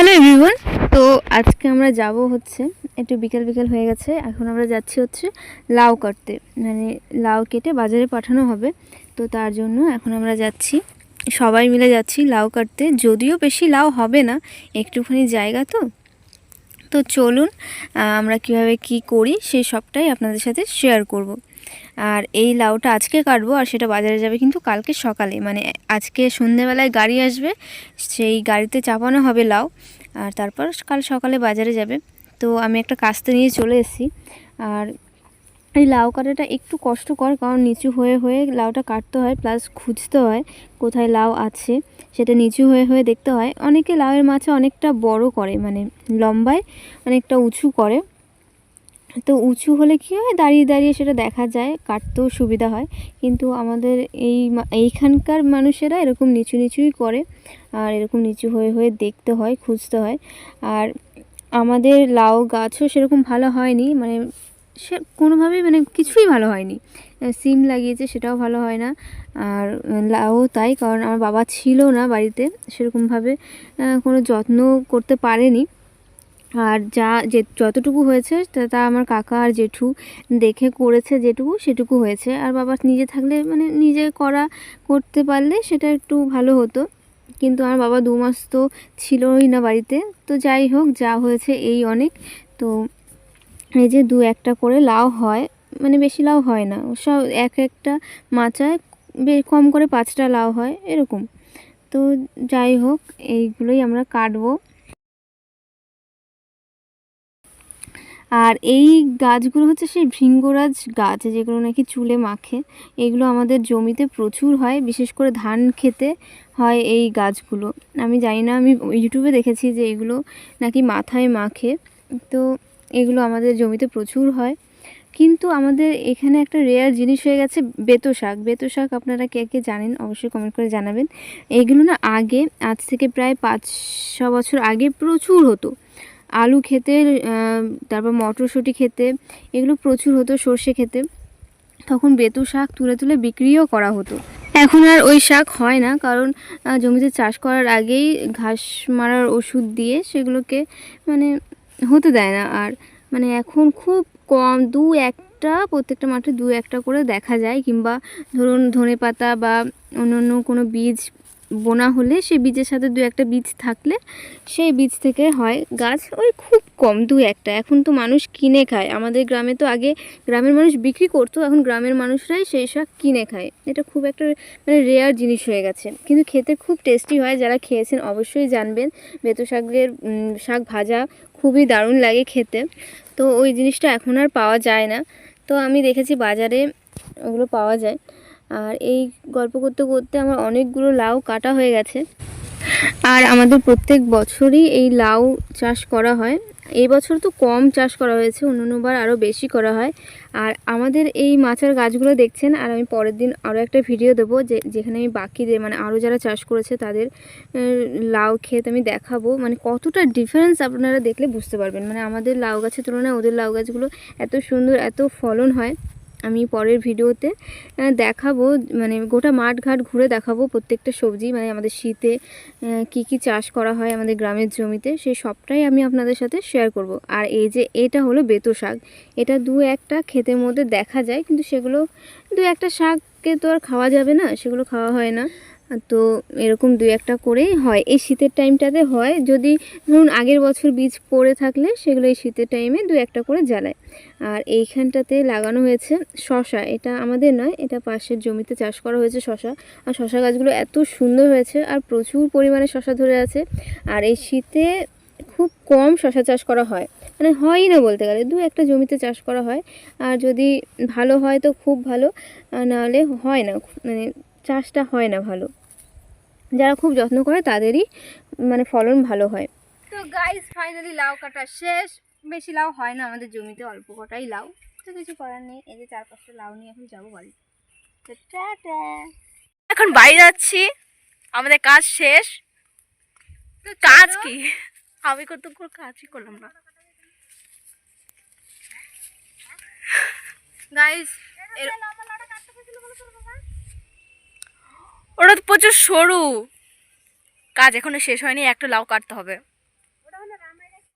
Hello everyone. তো আজকে আমরা যাব হচ্ছে একটু বিকেল বিকেল হয়ে গেছে, এখন আমরা যাচ্ছি হচ্ছে লাউ কাটতে, মানে লাউ কেটে বাজারে পাঠানো হবে। তো তার জন্য এখন আমরা যাচ্ছি, সবাই মিলে যাচ্ছি লাউ কাটতে। যদিও বেশি লাউ হবে না, একটুখানি জায়গা তো তো চলুন আমরা কিভাবে কি করি সেই সবটাই আপনাদের সাথে শেয়ার করব। আর এই লাউটা আজকে কাটবো, আর সেটা বাজারে যাবে কিন্তু কালকে সকালে, মানে আজকে সন্ধেবেলায় গাড়ি আসবে, সেই গাড়িতে চাপানো হবে লাউ, আর তারপর কাল সকালে বাজারে যাবে। তো আমি একটা কাস্তে নিয়ে চলে এসেছি। আর এই লাউ কাটাটা একটু কষ্টকর, কারণ নিচু হয়ে হয়ে লাউটা কাটতে হয়, প্লাস খুঁজতে হয় কোথায় লাউ আছে, সেটা নিচু হয়ে হয়ে দেখতে হয়। অনেকে লাউয়ের মাছে অনেকটা বড় করে, মানে লম্বায় অনেকটা উঁচু করে। তো উঁচু হলে কী হয়, দাঁড়িয়ে দাঁড়িয়ে সেটা দেখা যায়, কাটতেও সুবিধা হয়। কিন্তু আমাদের এইখানকার মানুষেরা এরকম নিচু নিচুই করে, আর এরকম নিচু হয়ে হয়ে দেখতে হয়, খুঁজতে হয়। আর আমাদের লাউ গাছও সেরকম ভালো হয়নি, মানে সে কোনোভাবেই মানে কিছুই ভালো হয়নি। সিম লাগিয়েছে সেটাও ভালো হয় না, আর লাউ তাই, কারণ আমার বাবা ছিল না বাড়িতে, সেরকমভাবে কোনো যত্ন করতে পারেনি। আর যতটুকু হয়েছে তা আমার কাকা আর জেঠু দেখে করেছে, যেটুকু সেটুকু হয়েছে। আর বাবা নিজে থাকলে, মানে নিজে করতে পারলে সেটা একটু ভালো হতো, কিন্তু আমার বাবা 2 মাস তো ছিলই না বাড়িতে। তো যাই হোক, যা হয়েছে এই অনেক। তো এই যে 2-1টা করে লাউ হয়, মানে বেশি লাউ হয় না, সব একটা মাচায় কম করে 5টা লাউ হয় এরকম। তো যাই হোক, এইগুলোই আমরা কাটবো। আর এই গাছগুলো হচ্ছে সেই ভৃঙ্গরাজ গাছ, যেগুলো নাকি চুলে মাখে। এগুলো আমাদের জমিতে প্রচুর হয়, বিশেষ করে ধান খেতে হয় এই গাছগুলো। আমি জানি না, আমি ইউটিউবে দেখেছি যে এগুলো নাকি মাথায় মাখে। তো এগুলো আমাদের জমিতে প্রচুর হয়। কিন্তু আমাদের এখানে একটা রেয়ার জিনিস হয়ে গেছে বেতো শাক। বেতো শাক আপনারা কে কে জানেন অবশ্যই কমেন্ট করে জানাবেন। এগুলো না আগে, আজ থেকে প্রায় 5-6 বছর আগে প্রচুর হতো। আলু খেতে, তারপর মটরশুঁটি খেতে, এগুলো প্রচুর হতো। সর্ষে খেতে তখন বেতু শাক তুলে তুলে বিক্রিও করা হতো। এখন আর ওই শাক হয় না, কারণ জমিতে চাষ করার আগেই ঘাস মারার ওষুধ দিয়ে সেগুলোকে মানে হতে দেয় না। আর মানে এখন খুব কম, 2-1টা, প্রত্যেকটা মাঠে 2-1টা করে দেখা যায়। কিংবা ধরুন ধনেপাতা বা অন্যান্য কোনো বীজ বোনা হলে সেই বীজের সাথে 2-1টা বীজ থাকলে সেই বীজ থেকে হয় গাছ, ওই খুব কম 2-1টা। এখন তো মানুষ কিনে খায়। আমাদের গ্রামে তো আগে গ্রামের মানুষ বিক্রি করতো, এখন গ্রামের মানুষরাই সেই শাক কিনে খায়। এটা খুব একটা মানে রেয়ার জিনিস হয়ে গেছে, কিন্তু খেতে খুব টেস্টি হয়। যারা খেয়েছেন অবশ্যই জানবেন। বেতো শাকের শাক ভাজা খুবই দারুণ লাগে খেতে। তো ওই জিনিসটা এখন আর পাওয়া যায় না। তো আমি দেখেছি বাজারে ওগুলো পাওয়া যায়। আর এই গল্প করতে করতে আমার অনেকগুলো লাউ কাটা হয়ে গেছে। আর আমাদের প্রত্যেক বছরই এই লাউ চাষ করা হয়। এই বছর তো কম চাষ করা হয়েছে, অন্যান্যবার আরও বেশি করা হয়। আর আমাদের এই মাচার গাছগুলো দেখছেন, আর আমি পরের দিন আরও একটা ভিডিও দেবো যেখানে আমি বাকিদের, মানে আরও যারা চাষ করেছে তাদের লাউ ক্ষেত আমি দেখাবো। মানে কতটা ডিফারেন্স আপনারা দেখলে বুঝতে পারবেন, মানে আমাদের লাউ গাছের তুলনায় ওদের লাউ গাছগুলো এত সুন্দর, এত ফলন হয়। আমি পরের ভিডিওতে দেখাবো, মানে গোটা মাঠ ঘাট ঘুরে দেখাবো প্রত্যেকটা সবজি, মানে আমাদের শীতে কি কি চাষ করা হয় আমাদের গ্রামের জমিতে, সেই সবটাই আমি আপনাদের সাথে শেয়ার করব। আর এই যে এটা হলো বেতো শাক, এটা 2-1টা ক্ষেতের মধ্যে দেখা যায়, কিন্তু সেগুলো 2-1টা শাককে তো আর খাওয়া যাবে না, সেগুলো খাওয়া হয় না। তো এরকম 2-1টা করেই হয়, এই শীতের টাইমটাতে হয়। যদি ধরুন আগের বছর বীজ পড়ে থাকলে সেগুলো এই শীতের টাইমে 2-1টা করে জ্বালায়। আর এইখানটাতে লাগানো হয়েছে শশা, এটা আমাদের নয়, এটা পাশের জমিতে চাষ করা হয়েছে শশা। আর শশা গাছগুলো এত সুন্দর হয়েছে, আর প্রচুর পরিমাণে শশা ধরে আছে। আর এই শীতে খুব কম শশা চাষ করা হয়, মানে হয়ই না বলতে গেলে, 2-1টা জমিতে চাষ করা হয়। আর যদি ভালো হয় তো খুব ভালো, নাহলে হয় না, মানে চাষটা হয় না ভালো। যারা খুব যত্ন করে তাদেরই মানে ফলন ভালো হয়। তো গাইস ফাইনালি লাউ কাটা শেষ। বেশি লাউ হয় না আমাদের জমিতে, অল্প কটাই লাউ। তো কিছু করার নেই, এই যে 4-5টা লাউ নিয়ে এখন যাবো বাড়ি। তো টাটা। এখন বাড়ি যাচ্ছি, আমাদের কাজ শেষ। তো কাজ কি, আমি কত কাজই করলাম না গাইস। ওটা তো প্রচুর সরু, কাজ এখনো শেষ হয়নি, একটা লাউ কাটতে হবে।